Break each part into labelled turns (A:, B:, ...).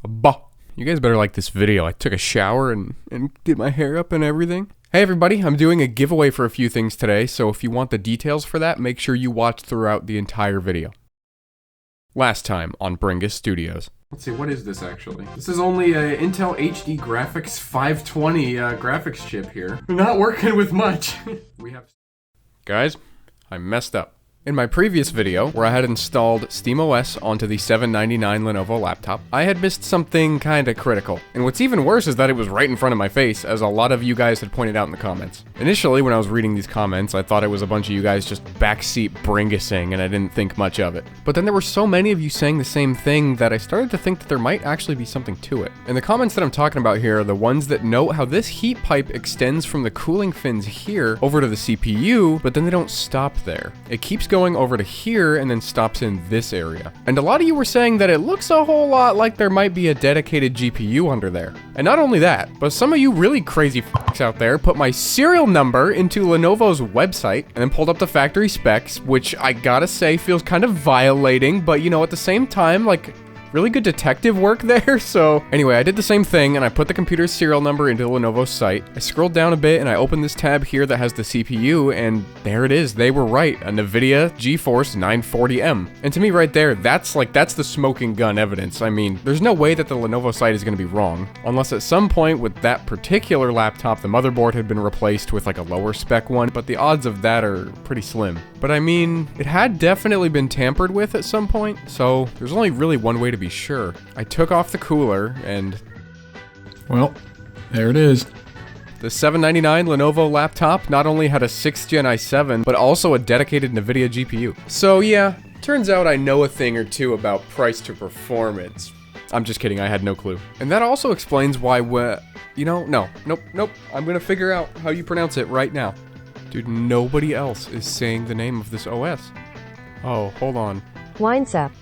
A: Bah. You guys better like this video. I took a shower and did my hair up and everything. Hey everybody, I'm doing a giveaway for a few things today, so if you want the details for that, make sure you watch throughout the entire video. Last time on Bringus Studios. Let's see, what is this actually? This is only a Intel HD Graphics 520 graphics chip here. We're not working with much. Guys, I messed up. In my previous video, where I had installed SteamOS onto the $799 Lenovo laptop, I had missed something kinda critical. And what's even worse is that it was right in front of my face, as a lot of you guys had pointed out in the comments. Initially, when I was reading these comments, I thought it was a bunch of you guys just backseat Bringusing, and I didn't think much of it. But then there were so many of you saying the same thing that I started to think that there might actually be something to it. And the comments that I'm talking about here are the ones that note how this heat pipe extends from the cooling fins here over to the CPU, but then they don't stop there. It keeps going over to here and then stops in this area. And a lot of you were saying that it looks a whole lot like there might be a dedicated GPU under there. And not only that, but some of you really crazy f***s out there put my serial number into Lenovo's website and then pulled up the factory specs, which I gotta say feels kind of violating, but you know, at the same time, like, really good detective work there. So anyway, I did the same thing and I put the computer's serial number into the Lenovo site. I scrolled down a bit and I opened this tab here that has the CPU, and there it is. They were right, a NVIDIA GeForce 940M. And to me right there, that's the smoking gun evidence. I mean, there's no way that the Lenovo site is going to be wrong, unless at some point with that particular laptop, the motherboard had been replaced with like a lower spec one, but the odds of that are pretty slim. But I mean, it had definitely been tampered with at some point, so there's only really one way to be sure. I took off the cooler and, well, there it is. The $799 Lenovo laptop not only had a 6th Gen i7, but also a dedicated NVIDIA GPU. So yeah, turns out I know a thing or two about price to performance. I'm just kidding, I had no clue. And that also explains why nope. I'm gonna figure out how you pronounce it right now. Dude, nobody else is saying the name of this OS. Oh, hold on.
B: Winesap.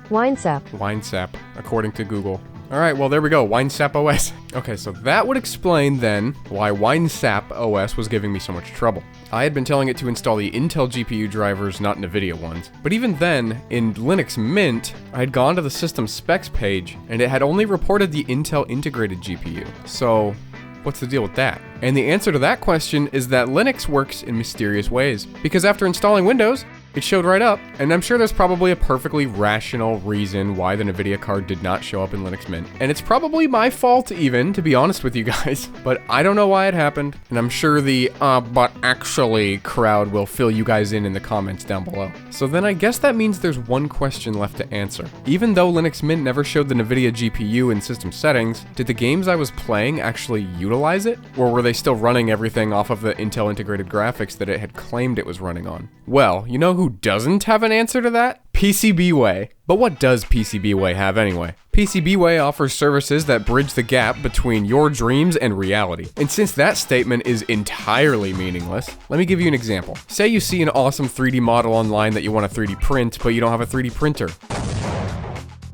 A: Winesap, according to Google. Alright, well there we go, Winesap OS. Okay, so that would explain then why Winesap OS was giving me so much trouble. I had been telling it to install the Intel GPU drivers, not NVIDIA ones. But even then, in Linux Mint, I had gone to the system specs page, and it had only reported the Intel integrated GPU. So what's the deal with that? And the answer to that question is that Linux works in mysterious ways. Because after installing Windows, it showed right up, and I'm sure there's probably a perfectly rational reason why the NVIDIA card did not show up in Linux Mint. And it's probably my fault even, to be honest with you guys, but I don't know why it happened, and I'm sure the but actually crowd will fill you guys in the comments down below. So then I guess that means there's one question left to answer. Even though Linux Mint never showed the NVIDIA GPU in system settings, did the games I was playing actually utilize it? Or were they still running everything off of the Intel integrated graphics that it had claimed it was running on? Well, you know who doesn't have an answer to that? PCBWay. But what does PCBWay have anyway? PCBWay offers services that bridge the gap between your dreams and reality. And since that statement is entirely meaningless, let me give you an example. Say you see an awesome 3D model online that you want to 3D print, but you don't have a 3D printer.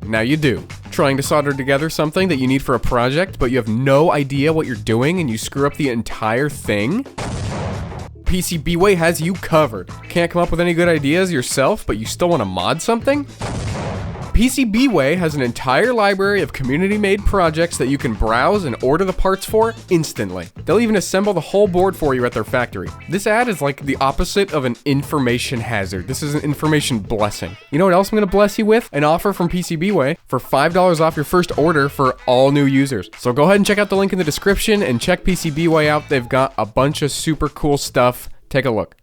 A: Now you do. Trying to solder together something that you need for a project, but you have no idea what you're doing and you screw up the entire thing? PCBWay has you covered. Can't come up with any good ideas yourself, but you still want to mod something? PCBWay has an entire library of community-made projects that you can browse and order the parts for instantly. They'll even assemble the whole board for you at their factory. This ad is like the opposite of an information hazard. This is an information blessing. You know what else I'm going to bless you with? An offer from PCBWay for $5 off your first order for all new users. So go ahead and check out the link in the description and check PCBWay out. They've got a bunch of super cool stuff. Take a look.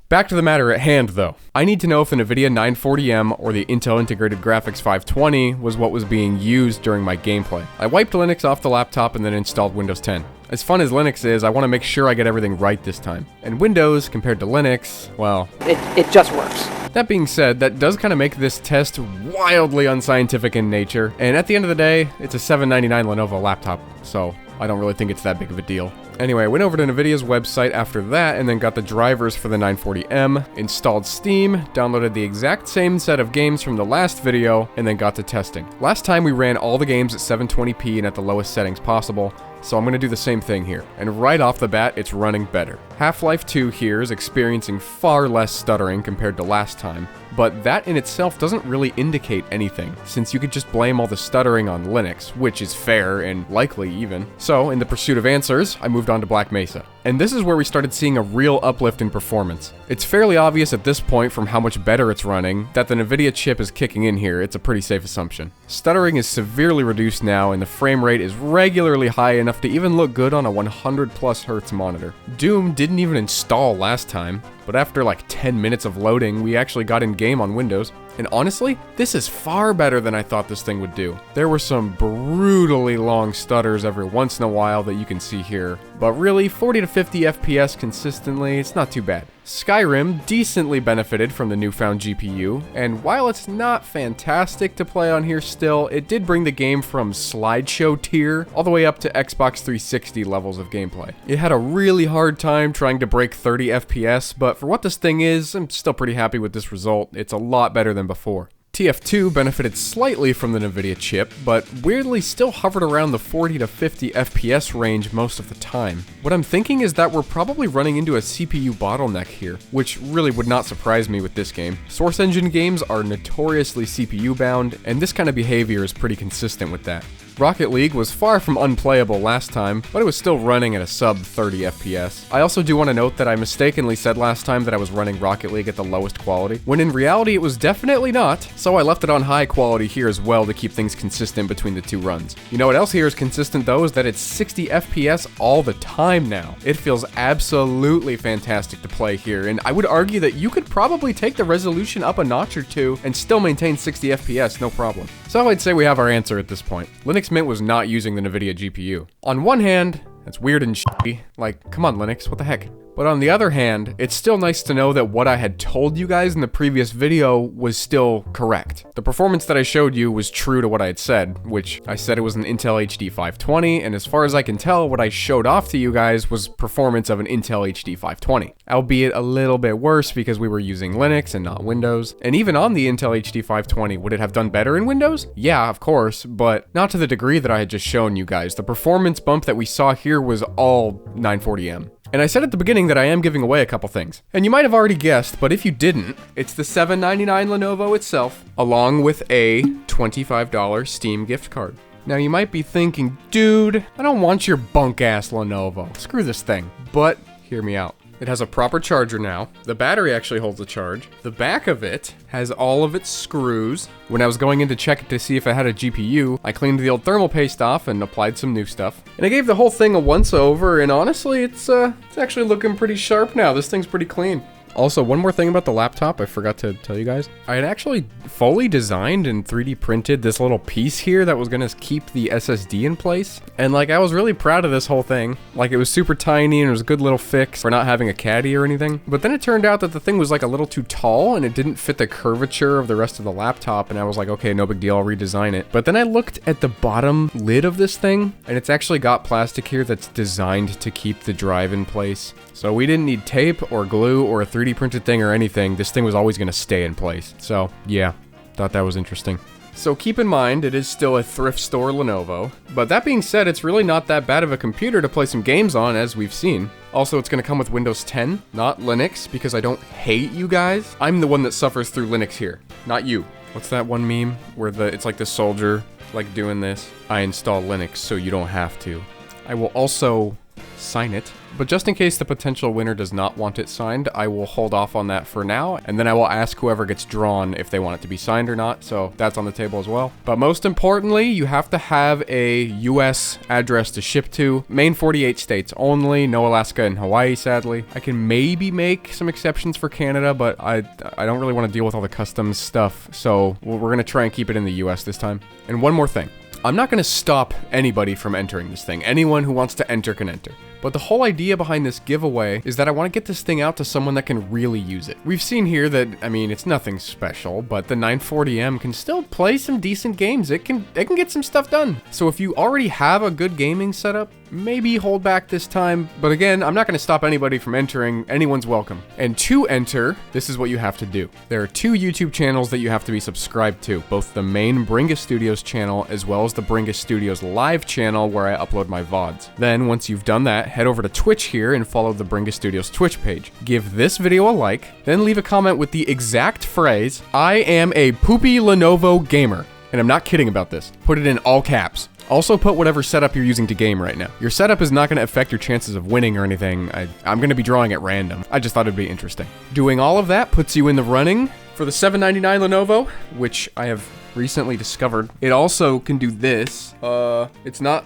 A: Back to the matter at hand though. I need to know if the NVIDIA 940M or the Intel Integrated Graphics 520 was what was being used during my gameplay. I wiped Linux off the laptop and then installed Windows 10. As fun as Linux is, I want to make sure I get everything right this time. And Windows, compared to Linux, well,
C: it just works.
A: That being said, that does kind of make this test wildly unscientific in nature, and at the end of the day, it's a $799 Lenovo laptop, so I don't really think it's that big of a deal. Anyway, I went over to NVIDIA's website after that and then got the drivers for the 940M, installed Steam, downloaded the exact same set of games from the last video, and then got to testing. Last time we ran all the games at 720p and at the lowest settings possible, so I'm going to do the same thing here. And right off the bat, it's running better. Half-Life 2 here is experiencing far less stuttering compared to last time, but that in itself doesn't really indicate anything, since you could just blame all the stuttering on Linux, which is fair and likely even. So, in the pursuit of answers, I moved on to Black Mesa. And this is where we started seeing a real uplift in performance. It's fairly obvious at this point from how much better it's running that the Nvidia chip is kicking in here. It's a pretty safe assumption. Stuttering is severely reduced now, and the frame rate is regularly high enough to even look good on a 100+ Hz monitor. Doom didn't even install last time, but after like 10 minutes of loading, we actually got in game on Windows. And honestly, this is far better than I thought this thing would do. There were some brutally long stutters every once in a while that you can see here, but really 40 to 50 FPS consistently, it's not too bad. Skyrim decently benefited from the newfound GPU, and while it's not fantastic to play on here still, it did bring the game from slideshow tier all the way up to Xbox 360 levels of gameplay. It had a really hard time trying to break 30 FPS, but for what this thing is, I'm still pretty happy with this result. It's a lot better than before. TF2 benefited slightly from the Nvidia chip, but weirdly still hovered around the 40 to 50 FPS range most of the time. What I'm thinking is that we're probably running into a CPU bottleneck here, which really would not surprise me with this game. Source engine games are notoriously CPU bound, and this kind of behavior is pretty consistent with that. Rocket League was far from unplayable last time, but it was still running at a sub 30 FPS. I also do want to note that I mistakenly said last time that I was running Rocket League at the lowest quality, when in reality it was definitely not, so I left it on high quality here as well to keep things consistent between the two runs. You know what else here is consistent though is that it's 60 FPS all the time now. It feels absolutely fantastic to play here, and I would argue that you could probably take the resolution up a notch or two and still maintain 60 FPS, no problem. So I'd say we have our answer at this point. Linux Mint was not using the Nvidia GPU. On one hand, that's weird and shitty, like, come on Linux, what the heck? But on the other hand, it's still nice to know that what I had told you guys in the previous video was still correct. The performance that I showed you was true to what I had said, which I said it was an Intel HD 520, and as far as I can tell, what I showed off to you guys was performance of an Intel HD 520. Albeit a little bit worse because we were using Linux and not Windows. And even on the Intel HD 520, would it have done better in Windows? Yeah, of course, but not to the degree that I had just shown you guys. The performance bump that we saw here was all 940M. And I said at the beginning that I am giving away a couple things. And you might have already guessed, but if you didn't, it's the $799 Lenovo itself, along with a $25 Steam gift card. Now you might be thinking, dude, I don't want your bunk-ass Lenovo. Screw this thing. But hear me out. It has a proper charger now. The battery actually holds a charge. The back of it has all of its screws. When I was going in to check it to see if it had a GPU, I cleaned the old thermal paste off and applied some new stuff. And I gave the whole thing a once over, and honestly, it's actually looking pretty sharp now. This thing's pretty clean. Also, one more thing about the laptop I forgot to tell you guys. I had actually fully designed and 3D printed this little piece here that was gonna keep the SSD in place. And like, I was really proud of this whole thing. Like, it was super tiny and it was a good little fix for not having a caddy or anything. But then it turned out that the thing was like a little too tall and it didn't fit the curvature of the rest of the laptop. And I was like, okay, no big deal, I'll redesign it. But then I looked at the bottom lid of this thing and it's actually got plastic here that's designed to keep the drive in place. So we didn't need tape or glue or a 3D printed thing or anything. This thing was always going to stay in place. So yeah, thought that was interesting. So keep in mind, it is still a thrift store Lenovo. But that being said, it's really not that bad of a computer to play some games on, as we've seen. Also, it's going to come with Windows 10, not Linux, because I don't hate you guys. I'm the one that suffers through Linux here, not you. What's that one meme where it's like the soldier, like doing this? I install Linux so you don't have to. I will also sign it. But just in case the potential winner does not want it signed, I will hold off on that for now, and then I will ask whoever gets drawn if they want it to be signed or not, so that's on the table as well. But most importantly, you have to have a US address to ship to. Main 48 states only, no Alaska and Hawaii, sadly. I can maybe make some exceptions for Canada, but I don't really want to deal with all the customs stuff, so we're going to try and keep it in the US this time. And one more thing. I'm not going to stop anybody from entering this thing. Anyone who wants to enter can enter. But the whole idea behind this giveaway is that I want to get this thing out to someone that can really use it. We've seen here that, I mean, it's nothing special, but the 940M can still play some decent games. It can get some stuff done. So if you already have a good gaming setup, maybe hold back this time, but again, I'm not going to stop anybody from entering. Anyone's welcome. And to enter, this is what you have to do. There are 2 YouTube channels that you have to be subscribed to, both the main Bringus Studios channel as well as the Bringus Studios live channel where I upload my VODs. Then, once you've done that, head over to Twitch here and follow the Bringus Studios Twitch page. Give this video a like, then leave a comment with the exact phrase, "I am a poopy Lenovo gamer." And I'm not kidding about this. Put it in all caps. Also put whatever setup you're using to game right now. Your setup is not going to affect your chances of winning or anything. I'm going to be drawing at random. I just thought it'd be interesting. Doing all of that puts you in the running for the $799 Lenovo, which I have recently discovered. It also can do this. It's not,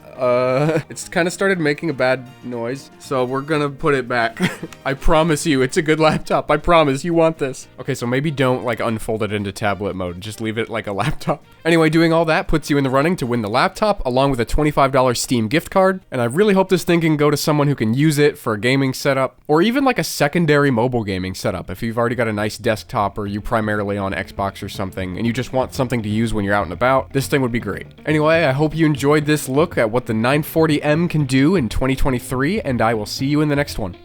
A: it's kind of started making a bad noise, so we're gonna put it back. I promise you, it's a good laptop. I promise you want this. Okay, so maybe don't like unfold it into tablet mode. Just leave it like a laptop. Anyway, doing all that puts you in the running to win the laptop along with a $25 Steam gift card. And I really hope this thing can go to someone who can use it for a gaming setup or even like a secondary mobile gaming setup. If you've already got a nice desktop or you primarily on Xbox or something and you just want something to use when you're out and about, this thing would be great. Anyway, I hope you enjoyed this look at what the 940M can do in 2023, and I will see you in the next one.